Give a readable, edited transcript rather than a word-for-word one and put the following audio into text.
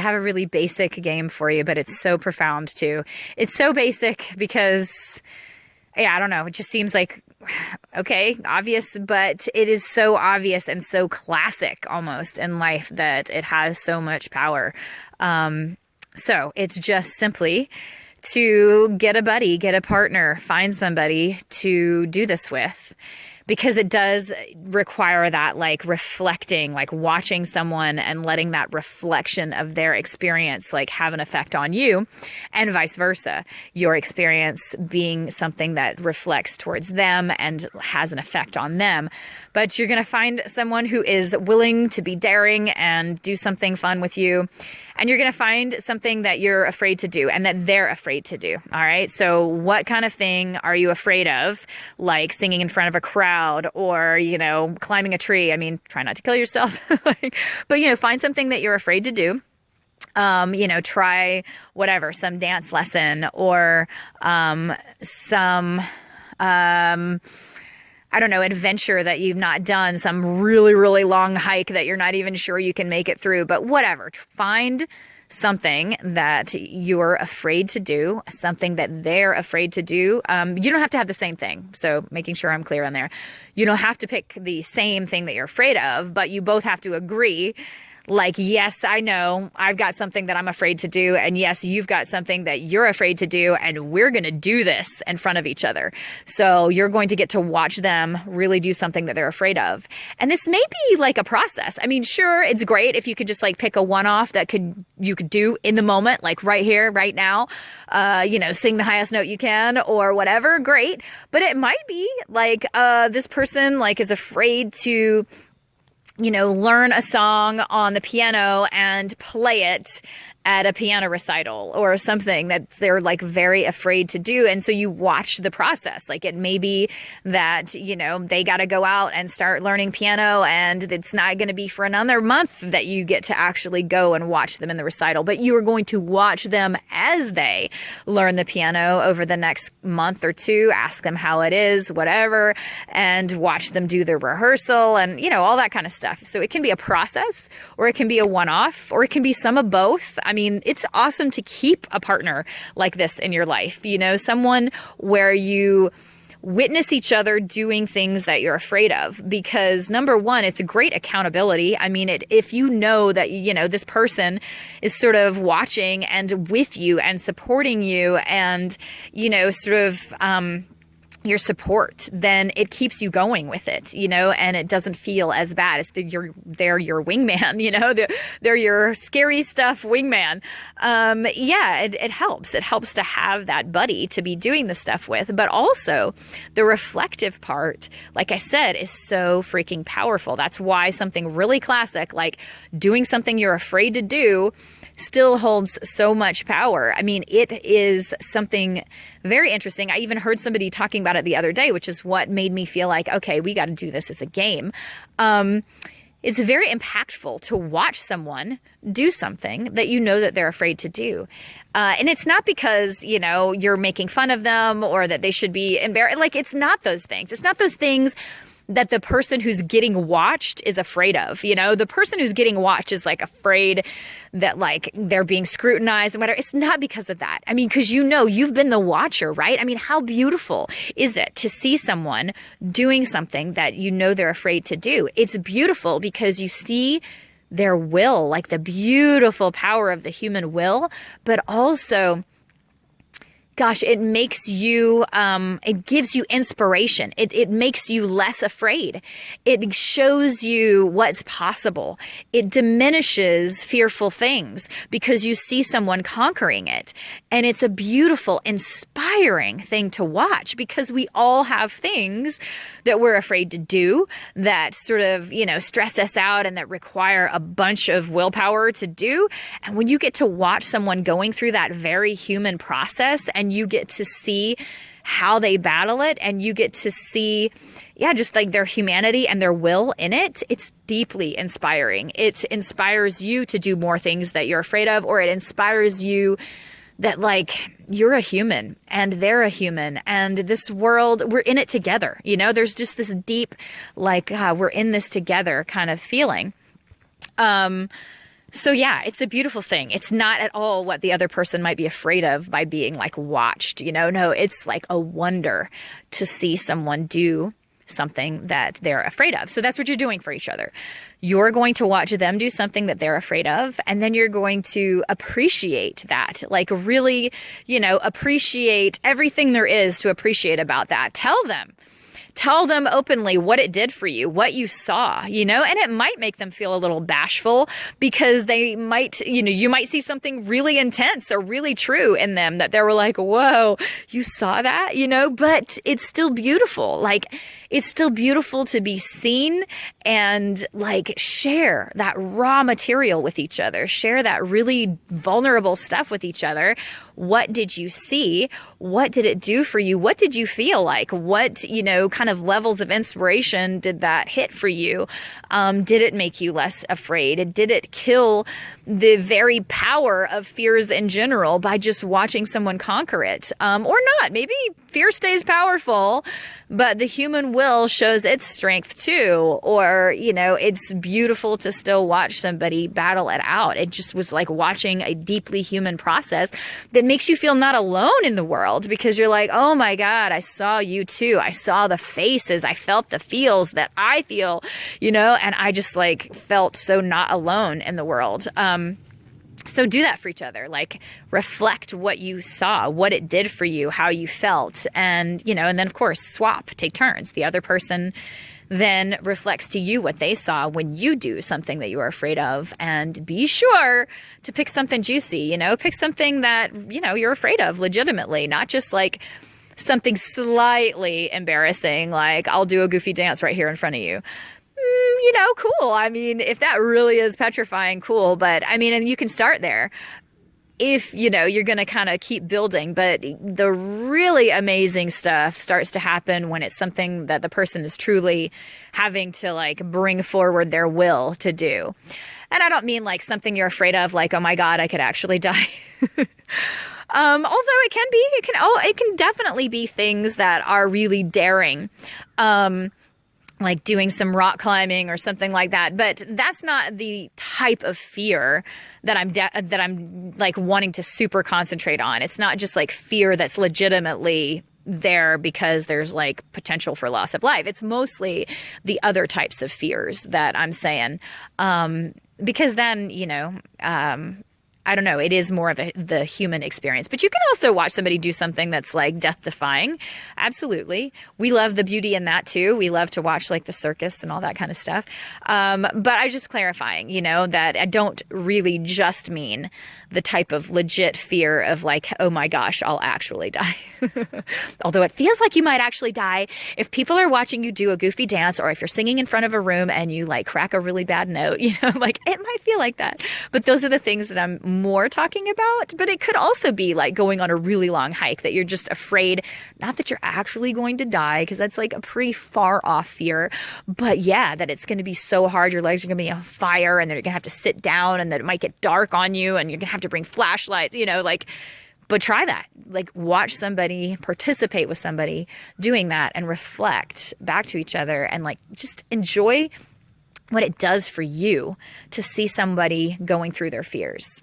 have a really basic game for you, but it's so profound too. It's so basic because, yeah, I don't know. It just seems like, okay, obvious, but it is so obvious and so classic almost in life that it has so much power. So it's just simply to get a buddy, get a partner, find somebody to do this with. Because it does require that like reflecting, like watching someone and letting that reflection of their experience like have an effect on you, and vice versa. Your experience being something that reflects towards them and has an effect on them. But you're going to find someone who is willing to be daring and do something fun with you. And you're going to find something that you're afraid to do and that they're afraid to do. All right. So what kind of thing are you afraid of? Like singing in front of a crowd or, climbing a tree. I mean, try not to kill yourself. But, find something that you're afraid to do. Try whatever, some dance lesson or some I don't know, adventure that you've not done, some really, really long hike that you're not even sure you can make it through, but whatever. Find something that you're afraid to do, something that they're afraid to do. You don't have to have the same thing. So making sure I'm clear on there. You don't have to pick the same thing that you're afraid of, but you both have to agree. Like, yes, I know I've got something that I'm afraid to do. And yes, you've got something that you're afraid to do. And we're going to do this in front of each other. So you're going to get to watch them really do something that they're afraid of. And this may be like a process. I mean, sure, it's great if you could just like pick a one-off that you could do in the moment, like right here, right now, sing the highest note you can or whatever. Great. But it might be like this person like is afraid to learn a song on the piano and play it at a piano recital or something that they're like very afraid to do. And so you watch the process. Like it may be that, they got to go out and start learning piano and it's not going to be for another month that you get to actually go and watch them in the recital, but you are going to watch them as they learn the piano over the next month or two, ask them how it is, whatever, and watch them do the rehearsal and, all that kind of stuff. So it can be a process or it can be a one-off or it can be some of both. I mean, it's awesome to keep a partner like this in your life, someone where you witness each other doing things that you're afraid of, because number one, it's a great accountability. I mean, if you know that, this person is sort of watching and with you and supporting you and, your support, then it keeps you going with it, and it doesn't feel as bad as they're your wingman, they're your scary stuff wingman. It helps. It helps to have that buddy to be doing the stuff with, but also the reflective part, like I said, is so freaking powerful. That's why something really classic, like doing something you're afraid to do, still holds so much power. I mean, it is something very interesting. I even heard somebody talking about it the other day, which is what made me feel like, okay, we got to do this as a game. It's very impactful to watch someone do something that that they're afraid to do. And it's not because, you're making fun of them or that they should be embarrassed. Like, it's not those things. It's not those things that the person who's getting watched is afraid of. The person who's getting watched is like afraid that like they're being scrutinized and whatever. It's not because of that. I mean, because you've been the watcher, right? I mean, how beautiful is it to see someone doing something that they're afraid to do? It's beautiful because you see their will, like the beautiful power of the human will, but also, gosh, it makes you, it gives you inspiration. It makes you less afraid. It shows you what's possible. It diminishes fearful things because you see someone conquering it. And it's a beautiful, inspiring thing to watch because we all have things that we're afraid to do that sort of, stress us out and that require a bunch of willpower to do. And when you get to watch someone going through that very human process and you get to see how they battle it and you get to see, just like their humanity and their will in it, it's deeply inspiring. It inspires you to do more things that you're afraid of, or it inspires you that like you're a human and they're a human and this world, we're in it together. There's just this deep, like, we're in this together kind of feeling. So yeah, it's a beautiful thing. It's not at all what the other person might be afraid of by being like watched, you know? No, it's like a wonder to see someone do something that they're afraid of. So that's what you're doing for each other. You're going to watch them do something that they're afraid of, and then you're going to appreciate that. Like really, you know, appreciate everything there is to appreciate about that. Tell them openly what it did for you, what you saw, you know, and it might make them feel a little bashful because they might, you know, you might see something really intense or really true in them that they were like, whoa, you saw that, you know, but it's still beautiful. Like, it's still beautiful to be seen and like share that raw material with each other, share that really vulnerable stuff with each other. What did you see? What did it do for you? What did you feel like? What, you know, kind of levels of inspiration did that hit for you? Did it make you less afraid? Did it kill the very power of fears in general by just watching someone conquer it? Or not? Maybe fear stays powerful, but the human will shows its strength too. Or, you know, it's beautiful to still watch somebody battle it out. It just was like watching a deeply human process that makes you feel not alone in the world, because you're like, oh my God, I saw you too. I saw the faces. I felt the feels that I feel, you know, and I just like felt so not alone in the world. So do that for each other, like reflect what you saw, what it did for you, how you felt. And, you know, and then of course, swap, take turns. The other person then reflects to you what they saw when you do something that you are afraid of, and be sure to pick something juicy, you know, pick something that, you know, you're afraid of legitimately, not just like something slightly embarrassing. Like I'll do a goofy dance right here in front of you. You know, cool. I mean, if that really is petrifying, cool. But I mean, and you can start there if, you know, you're going to kind of keep building. But the really amazing stuff starts to happen when it's something that the person is truly having to like bring forward their will to do. And I don't mean like something you're afraid of, like, oh my God, I could actually die. Although it can definitely be things that are really daring. Like doing some rock climbing or something like that. But that's not the type of fear that I'm like wanting to super concentrate on. It's not just like fear that's legitimately there because there's like potential for loss of life. It's mostly the other types of fears that I'm saying. Because then, you know, I don't know, it is more of the human experience. But you can also watch somebody do something that's like death-defying. Absolutely. We love the beauty in that too. We love to watch like the circus and all that kind of stuff. But I'm just clarifying, you know, that I don't really just mean the type of legit fear of like, oh my gosh, I'll actually die. Although it feels like you might actually die if people are watching you do a goofy dance, or if you're singing in front of a room and you like crack a really bad note, you know, like it might feel like that. But those are the things that I'm more talking about. But it could also be like going on a really long hike that you're just afraid, not that you're actually going to die, because that's like a pretty far off fear, but yeah, that it's going to be so hard, your legs are going to be on fire, and then you're going to have to sit down, and that it might get dark on you, and you're going to have to bring flashlights, you know, like, but try that. Like watch somebody, participate with somebody doing that, and reflect back to each other, and like just enjoy what it does for you to see somebody going through their fears.